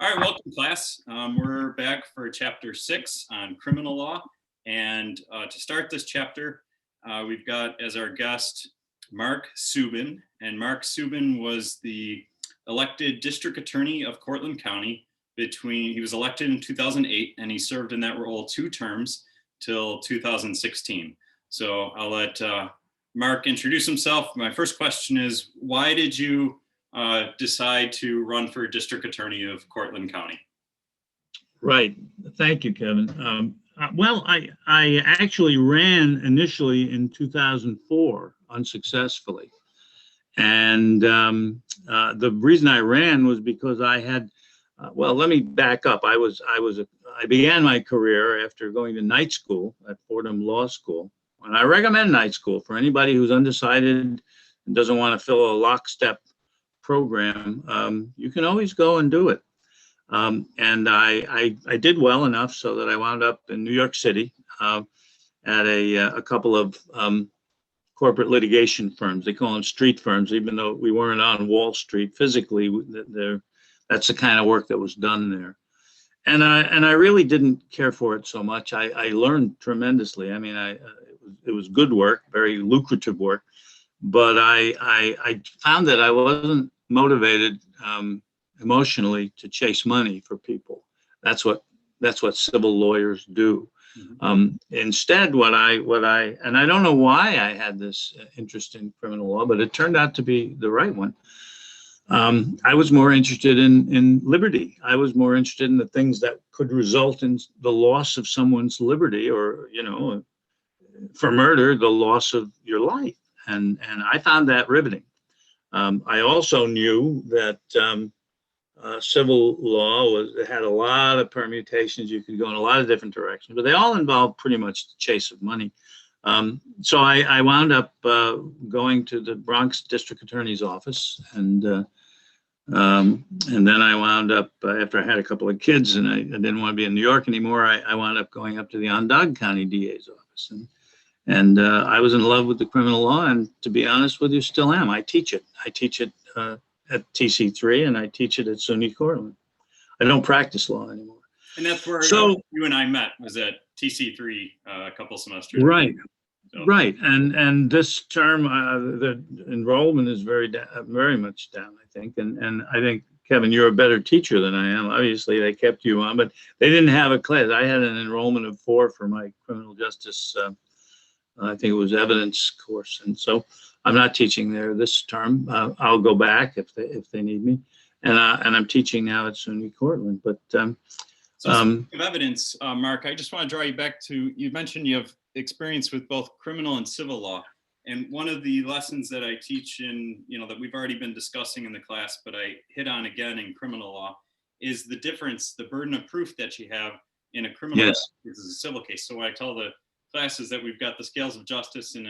All right, welcome class. We're back for chapter 6 on criminal law. And to start this chapter, we've got as our guest, Mark Subin. And Mark Subin was the elected district attorney of Cortland County he was elected in 2008 and he served in that role 2 terms till 2016. So I'll let Mark introduce himself. My first question is, why did you decide to run for district attorney of Cortland County? Right. Thank you, Kevin. Well, I actually ran initially in 2004 unsuccessfully. And the reason I ran was because I had, well, let me back up. I began my career after going to night school at Fordham Law School. And I recommend night school for anybody who's undecided and doesn't want to fill a lockstep program. You can always go and do it. And I did well enough so that I wound up in New York City at a couple of corporate litigation firms. They call them street firms, even though we weren't on Wall Street physically. That's the kind of work that was done there. And I really didn't care for it so much. I learned tremendously. I mean, it was good work, very lucrative work. But I found that I wasn't motivated emotionally to chase money for people. That's what civil lawyers do. Mm-hmm. Instead, what I and I don't know why I had this interest in criminal law, but it turned out to be the right one. I was more interested in liberty. I was more interested in the things that could result in the loss of someone's liberty, or for murder, the loss of your life. And I found that riveting. I also knew that civil law had a lot of permutations. You could go in a lot of different directions, but they all involved pretty much the chase of money. So I wound up going to the Bronx District Attorney's office, and then I wound up, after I had a couple of kids and I didn't want to be in New York anymore, I wound up going up to the Onondaga County DA's office. And I was in love with the criminal law, and to be honest with you, still am. I teach it. I teach it at TC3, and I teach it at SUNY Cortland. I don't practice law anymore. And that's where you and I met, was at TC3 a couple semesters. Right, so. Right. And this term, the enrollment is very much down, I think. And I think, Kevin, you're a better teacher than I am. Obviously, they kept you on, but they didn't have a class. I had an enrollment of 4 for my criminal justice I think it was evidence course, and so I'm not teaching there this term. I'll go back if they need me, and I'm teaching now at SUNY Cortland. But so speaking of evidence, Mark, I just want to draw you back to, you mentioned you have experience with both criminal and civil law, and one of the lessons that I teach in, that we've already been discussing in the class, but I hit on again in criminal law, is the difference, the burden of proof that you have in a criminal case versus a civil case. So when I tell the classes that we've got the scales of justice, and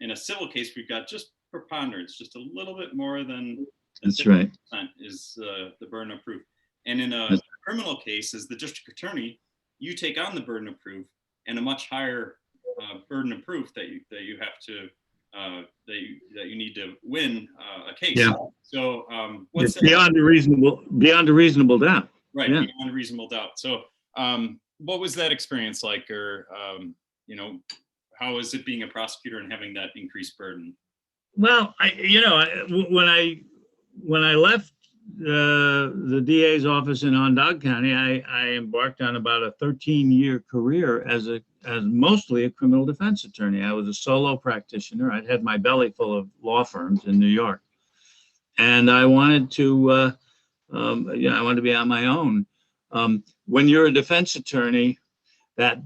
in a civil case we've got just preponderance, just a little bit more than that's right is the burden of proof. And in a criminal case, as the district attorney, you take on the burden of proof and a much higher burden of proof that you have to that you need to win a case. Yeah. So what's beyond a reasonable doubt. Right. Yeah. Beyond a reasonable doubt. So what was that experience like, or how is it being a prosecutor and having that increased burden? Well, when I left the DA's office in Onondaga County, I embarked on about a 13-year career as mostly a criminal defense attorney. I was a solo practitioner. I'd had my belly full of law firms in New York, and I wanted to, I wanted to be on my own. When you're a defense attorney, that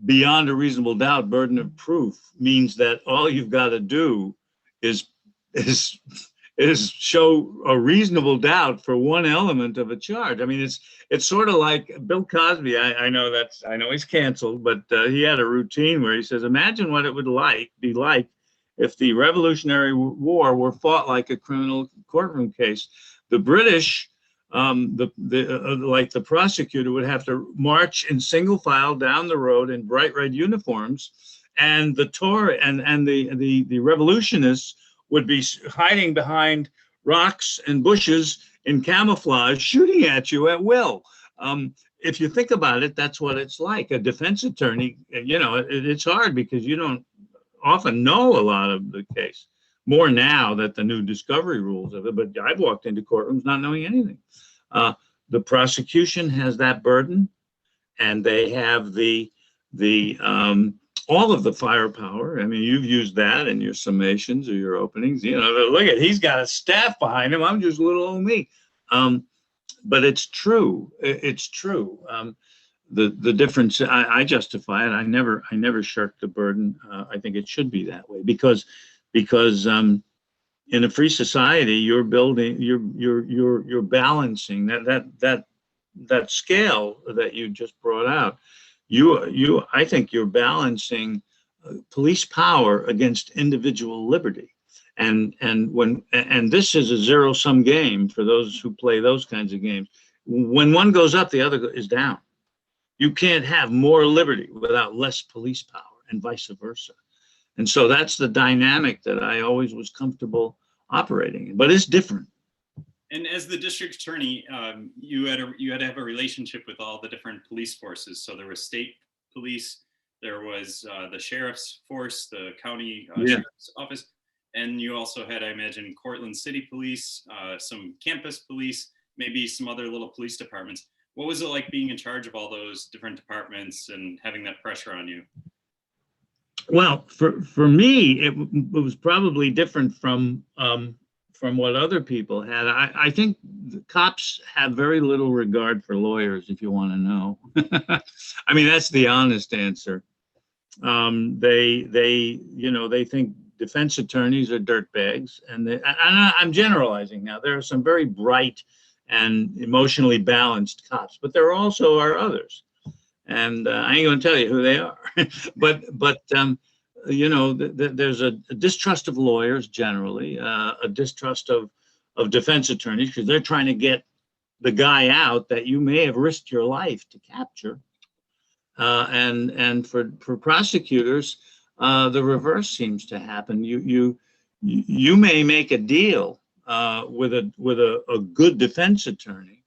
beyond a reasonable doubt burden of proof means that all you've got to do is show a reasonable doubt for one element of a charge. I mean, it's sort of like Bill Cosby. I know he's canceled, but he had a routine where he says, imagine what it would be like if the Revolutionary War were fought like a criminal courtroom case. The British, like the prosecutor, would have to march in single file down the road in bright red uniforms, and the revolutionists would be hiding behind rocks and bushes in camouflage shooting at you at will. If you think about it, that's what it's like. A defense attorney, it's hard because you don't often know a lot of the case. More now that the new discovery rules of it, but I've walked into courtrooms not knowing anything. The prosecution has that burden, and they have the all of the firepower. I mean, you've used that in your summations or your openings. Look at, he's got a staff behind him. I'm just little old me. But it's true. It's true. The difference, I justify it. I never shirk the burden. I think it should be that way because in a free society, you're building, you're balancing that scale that you just brought out. I think you're balancing police power against individual liberty. And this is a zero-sum game for those who play those kinds of games. When one goes up, the other is down. You can't have more liberty without less police power, and vice versa. And so that's the dynamic that I always was comfortable operating in, but it's different. And as the district attorney, you had to have a relationship with all the different police forces. So there was state police, there was the sheriff's force, the county sheriff's office, and you also had, I imagine, Cortland City Police, some campus police, maybe some other little police departments. What was it like being in charge of all those different departments and having that pressure on you? Well, for me, it was probably different from what other people had. I think the cops have very little regard for lawyers, if you want to know. I mean, that's the honest answer. They think defense attorneys are dirtbags, and I'm generalizing now. There are some very bright and emotionally balanced cops, but there also are others, and I ain't going to tell you who they are. but there's a distrust of lawyers generally, a distrust of defense attorneys because they're trying to get the guy out that you may have risked your life to capture. And for prosecutors, the reverse seems to happen. You may make a deal with a good defense attorney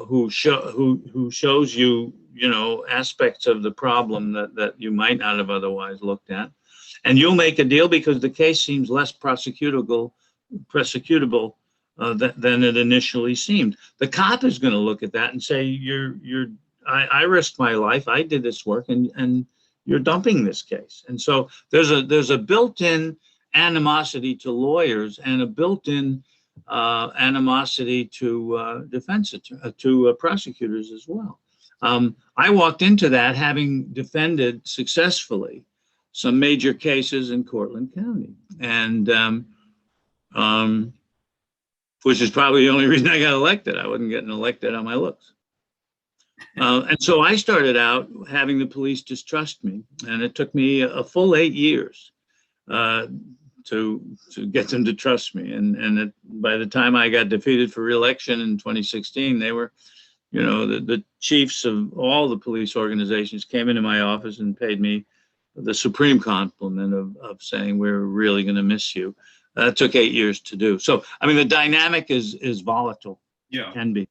who shows you aspects of the problem that you might not have otherwise looked at, and you'll make a deal because the case seems less prosecutable than it initially seemed. The cop is going to look at that and say, I risked my life, I did this work, and you're dumping this case. And so there's a built-in animosity to lawyers and a built-in animosity to prosecutors as well. I walked into that having defended successfully some major cases in Cortland County, and which is probably the only reason I got elected. I wasn't getting elected on my looks. And so I started out having the police distrust me, and it took me a full 8 years to get them to trust me. And by the time I got defeated for re-election in 2016, they were, the chiefs of all the police organizations came into my office and paid me the supreme compliment of saying, we're really going to miss you. That took 8 years to do. So, I mean, the dynamic is volatile. Yeah. Can be.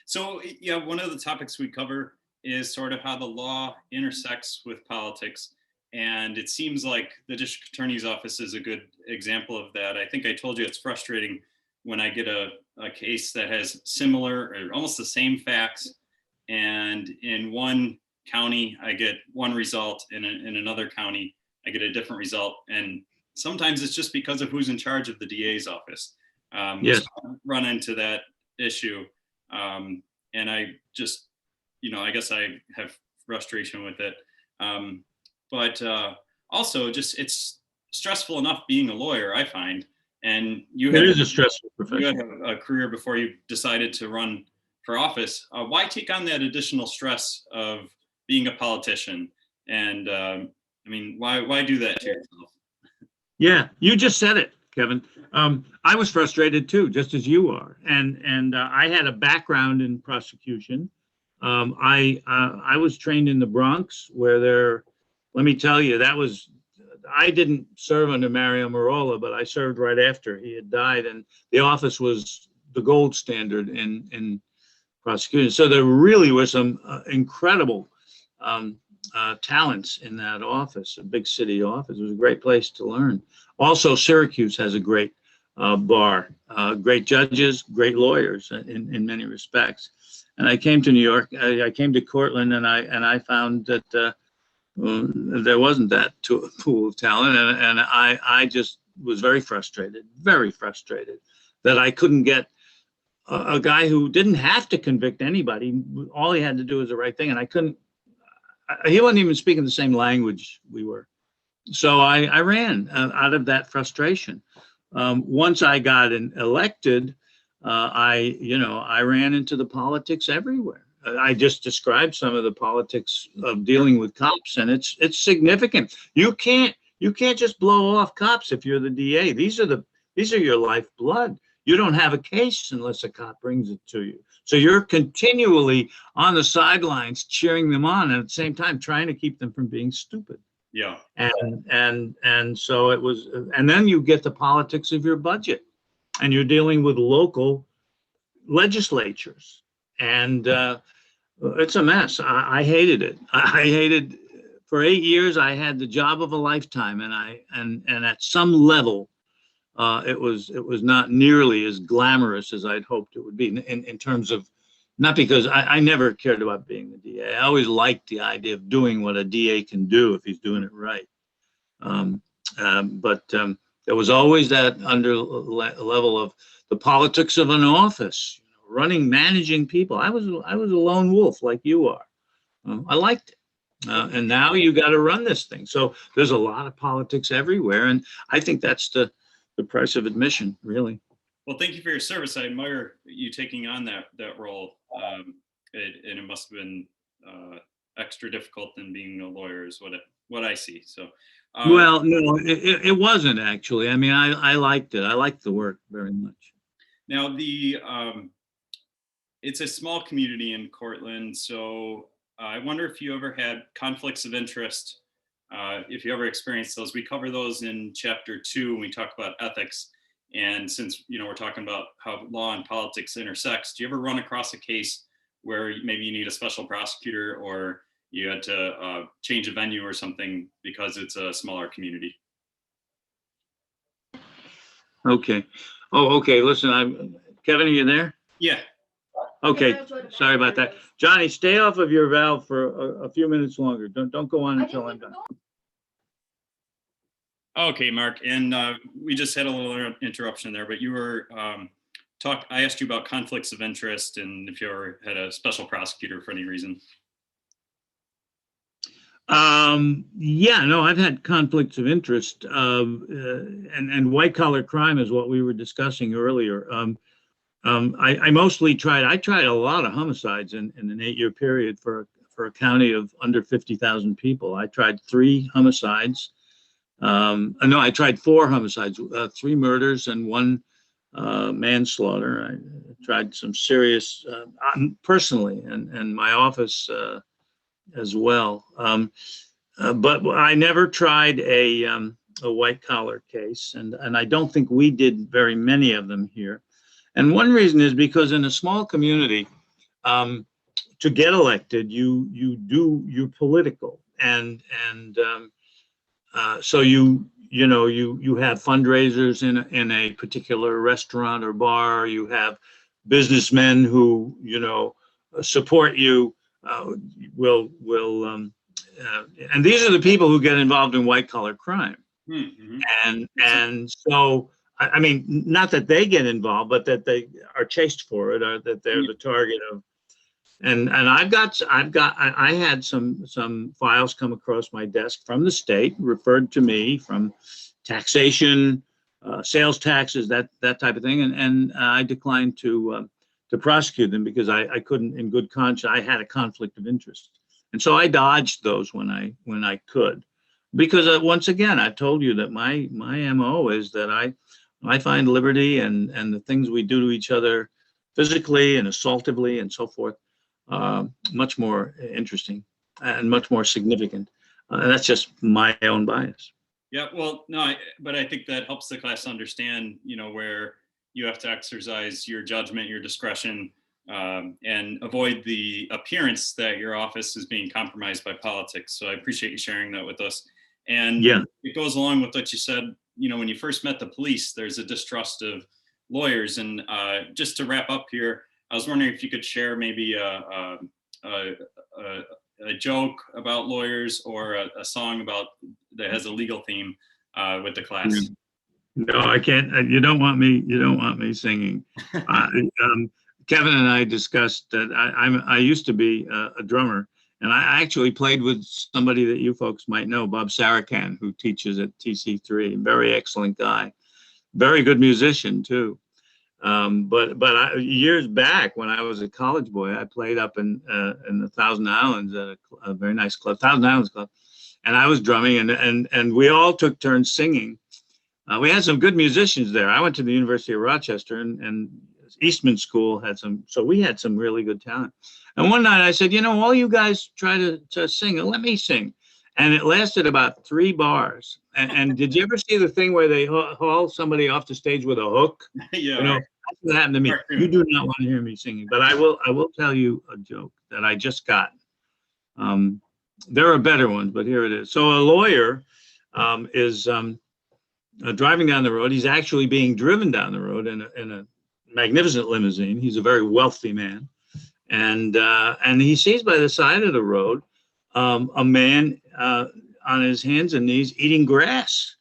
So, yeah, one of the topics we cover is sort of how the law intersects with politics. And it seems like the district attorney's office is a good example of that. I think I told you it's frustrating when I get a case that has similar or almost the same facts. And in one county, I get one result. In another county, I get a different result. And sometimes it's just because of who's in charge of the DA's office. Yes. So I run into that issue. And I just, I guess I have frustration with it. But also just it's stressful enough being a lawyer, I find. And it is a stressful profession. You had a career before you decided to run for office. Why take on that additional stress of being a politician? And why do that to yourself? Yeah, you just said it, Kevin. I was frustrated too, just as you are. And I had a background in prosecution. I was trained in the Bronx, where let me tell you, I didn't serve under Mario Merola, but I served right after he had died, and the office was the gold standard in prosecution. So there really was some incredible talents in that office, a big city office. It was a great place to learn. Also, Syracuse has a great bar, great judges, great lawyers in many respects. And I came to New York. I came to Cortland, and I found that there wasn't that pool of talent, and I just was very frustrated that I couldn't get a guy who didn't have to convict anybody. All he had to do was the right thing, and I couldn't. He wasn't even speaking the same language we were. So I ran out of that frustration. Once I got elected, I ran into the politics everywhere. I just described some of the politics of dealing with cops, and it's significant. You can't just blow off cops if you're the DA. These are your lifeblood. You don't have a case unless a cop brings it to you. So you're continually on the sidelines cheering them on, and at the same time trying to keep them from being stupid. Yeah. And so it was, and then you get the politics of your budget, and you're dealing with local legislatures, and it's a mess. I hated it. I hated, for 8 years I had the job of a lifetime, and at some level it was not nearly as glamorous as I'd hoped it would be in terms of, not because I never cared about being the DA. I always liked the idea of doing what a DA can do if he's doing it right. But there was always that level of the politics of an office, managing people. I was a lone wolf like you are. I liked it. And now you got to run this thing. So there's a lot of politics everywhere. And I think that's the price of admission, really. Well, thank you for your service. I admire you taking on that role. And it must have been extra difficult than being a lawyer, is what I see. So, well, no, it wasn't actually. I mean, I liked it. I liked the work very much. Now it's a small community in Cortland, so I wonder if you ever had conflicts of interest. If you ever experienced those. We cover those in chapter 2 when we talk about ethics. And since we're talking about how law and politics intersects, do you ever run across a case where maybe you need a special prosecutor, or you had to change a venue or something because it's a smaller community? Okay. Oh, okay. Listen, Kevin, are you there? Yeah. Okay. Sorry about that. Johnny, stay off of your valve for a few minutes longer. Don't go on until I'm done. Okay, Mark, and we just had a little interruption there, but you were I asked you about conflicts of interest and if you ever had a special prosecutor for any reason. Yeah, no, I've had conflicts of interest, and white collar crime is what we were discussing earlier. I mostly tried a lot of homicides in an 8-year period for a county of under 50,000 people. I tried 3 homicides. No, I tried 4 homicides, 3 murders and 1 manslaughter. I tried some serious, personally, and my office as well. But I never tried a white collar case, and I don't think we did very many of them here. And one reason is because in a small community, to get elected, you're political, and so you have fundraisers in a particular restaurant or bar. You have businessmen who support you. And these are the people who get involved in white collar crime. Mm-hmm. And so I mean, not that they get involved, but that they are chased for it, or that they're the target of. And I had some files come across my desk from the state, referred to me, from taxation, sales taxes, that type of thing, and I declined to prosecute them because I couldn't, in good conscience. I had a conflict of interest, and so I dodged those when I could, because once again, I told you that my MO is that I find liberty and the things we do to each other physically and assaultively and so forth much more interesting and much more significant. And that's just my own bias. Yeah, well, no, but I think that helps the class understand, where you have to exercise your judgment, your discretion, and avoid the appearance that your office is being compromised by politics. So I appreciate you sharing that with us. And Yeah. it goes along with what you said, when you first met the police, there's a distrust of lawyers. And just to wrap up here, I was wondering if you could share maybe a joke about lawyers or a song that has a legal theme with the class. No, I can't. You don't want me. You don't want me singing. Kevin and I discussed that I used to be a drummer, and I actually played with somebody that you folks might know, Bob Sarakan, who teaches at TC3. Very excellent guy, very good musician too. But years back when I was a college boy, I played up in the Thousand Islands at a very nice club, Thousand Islands Club, and I was drumming, and we all took turns singing. We had some good musicians there. I went to the University of Rochester, and Eastman School had so we had some really good talent. And one night I said, all you guys try to sing, let me sing. And it lasted about 3 bars. And did you ever see the thing where they haul somebody off the stage with a hook? Yeah. That's what happened to me. You do not want to hear me singing, but I will tell you a joke that I just got. There are better ones, but here it is. So a lawyer is driving down the road. He's actually being driven down the road in a magnificent limousine. He's a very wealthy man, and he sees by the side of the road a man on his hands and knees eating grass,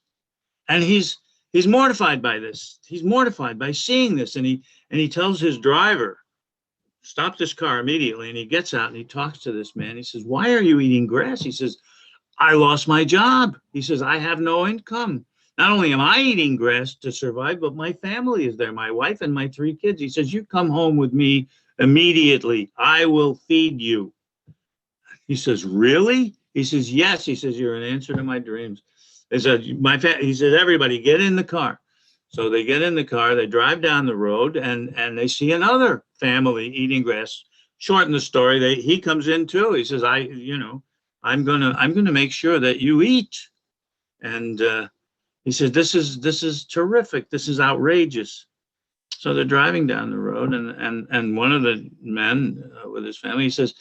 and he's mortified by this. He's mortified by seeing this, and he tells his driver, "Stop this car immediately." And he gets out and he talks to this man. He says, "Why are you eating grass?" He says, "I lost my job." He says, "I have no income. Not only am I eating grass to survive, but my family is there, my wife and my 3 kids." He says, "You come home with me immediately. I will feed you." He says, "Really?" He says, "Yes." He says, "You're an answer to my dreams." He said, he says, "Everybody get in the car." So they get in the car, they drive down the road, and they see another family eating grass. Shorten the story, he comes in too. He says, I'm gonna make sure that you eat." And he says, this is terrific. This is outrageous. So they're driving down the road, and one of the men with his family, he says,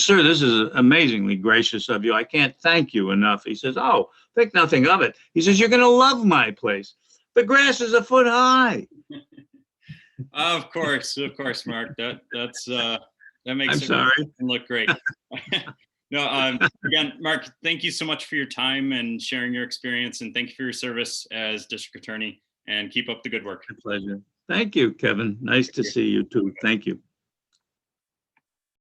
"Sir, this is amazingly gracious of you. I can't thank you enough." He says, "Oh, think nothing of it." He says, "You're going to love my place. The grass is 1 foot high." Of course, Mark. That makes I'm sorry. Look great. No, again, Mark, thank you so much for your time and sharing your experience, and thank you for your service as district attorney, and keep up the good work. My pleasure. Thank you, Kevin. Nice to see you too. Thank you.